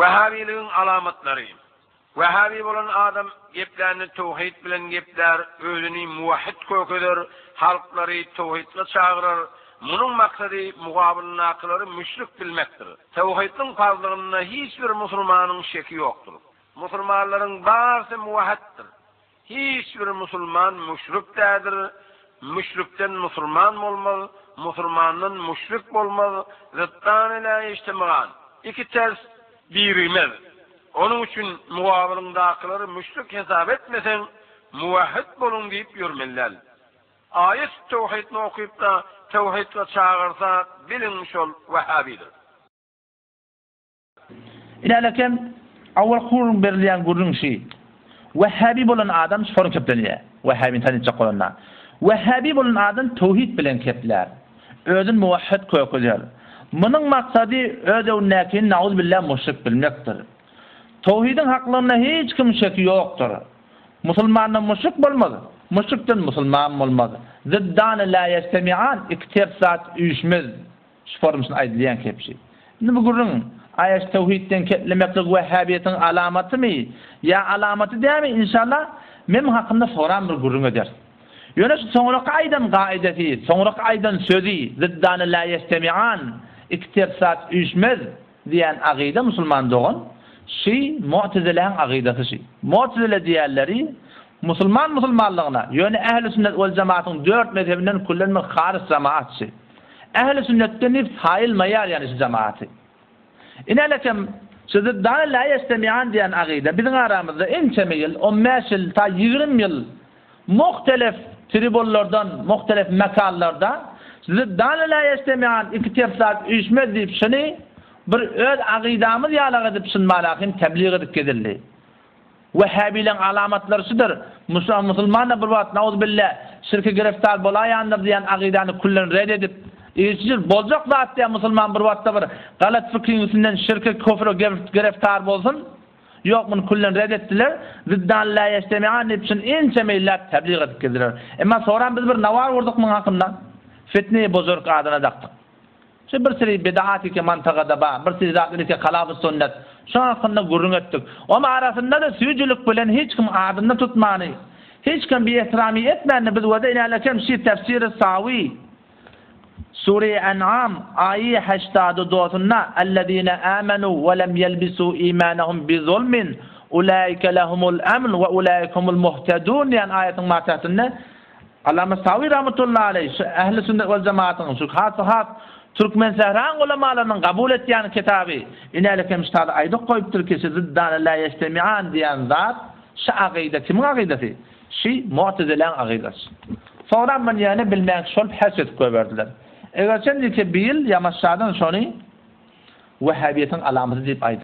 Vehhabiliğin alamatları. Vehhabi bolan adam geplerini tevhid bilen gepler, özüni muvahhid kökeder, halkları tevhidle çağırır. Bunun maksadı muqabilin akılları müşrik bilmektir. Tevhidin fazlılığında hiçbir Müslümanın şeki yoktur. Müslümanların barısı muvahhiddir. Hiçbir Müslüman müşrik değildir. Müşrikten Müslüman olmaz, Müslümandan müşrik olmaz. Zıttan ile içtiman. İki ters birimez. Onun için muqabilin akılları müşrik hesap etmesen muvahhid bolun deyip yürmeliler. Ayet tevhidini okuyup da tevhidle çağırsa bilinmiş ol Vehhabidir. İlalekem awal kurun berilen gurun şey. Vehhabi bolan adam sorun kepdeniye. Vehhabin tanıtacak olanlar. Vehhabi bolan adam tevhid bilen kepler. Özün muvahhid kökeder. Bunun maksadı ödevnekin nauz billah müşrik bilmektir. Tevhidin haklarına hiç kim şeki yoktur. Müslümandan müşrik bolmadı. Müşrikten Müslüman olmadı. Ziddan la yestemi'an iktirsat uyuşmaz. Şformsunu aydlayan kepşi. Şimdi bu gurun ayet tevhidden ketlemeklik Vehhabiyetin alamatı mı? Ya alamatı değil mi? İnşallah mem hakkında soran bir gurun eder. Yöne sonra aydan gaideti, sonra aydan sözü ziddan la yestemi'an iktirsat uyuşmaz diyen akide Müslüman doğun. Mu'tezile'nin akidesi. Mu'tezile diğerleri Müslümanlığına, yani ehl-i sünnet vel cemaatın 4 mezhebinden kullanma haris cemaatçı. Ehl-i sünnetten hep sayılmayar yani şu cemaati. İnelekem sizi daha la yestemi'an diyen akide bizim aramızda en temel 15 yıl ta 20 yıl muhtelif tribullardan, muhtelif mekanlarda sizi daha la yestemi'an iktirsat uyuşmaz deyip şunu bir öz akidamız yalağa edip sunmalakim tebliğ edip gedildi. Vehhabilerin alamatlarıdır. Müslümanlar bir vaat nauzubillah şirke giriftar bolayandır diyen akidanı kullan reddedip işçil bolacak zat diyen Müslüman bir vaatta bir galat fikrisinden şirke küfre giriftar bolsun. Yok bunu kullan reddettiler. Ziddan la yestemi'an hepsini en temeyler tebliğ edip gediler. Ama sonra biz bir navar vurduk bunun hakkında. Fitneyi bozurk adına daktık. Bir sürü bid'ati ki mantıqada ba, bir sürü zatları ki halaf-ı sünnet. Şu hakkında gurrun ettik. Ama arasında da suyuculuk bilen hiç kim adını tutmanı, hiç kim bir ihtirami etmeni biz vada inalekem tefsir-i savi. Sure-i En'am ayı 84'ünde اَلَّذ۪ينَ آمَنُوا وَلَمْ يَلْبِسُوا اِيمَانَهُمْ بِظُلْمٍ اُولَٰئِكَ لَهُمُ الْاَمْنُ وَاُولَٰئِكَ هُمُ الْمُهْتَدُونَ diyen ayetin mahtiyatında Allame Savi rahmetullahi aleyh ehl-i sünnet vel cemaatın şu has Türkmen Sehran ulemalarının kabul ettiği kitabı inalekem üstadı aydık koyuptur ki ziddan la yestemi'an diyen zat şu akide kimin akidesi? Mu'tezile'nin akidesi. Sonra ben yani bilmeyen şol haset koyverdiler. Eğer sen ki bil yamaşadan şunu Vehhabiyetin alamatı deyip aydı.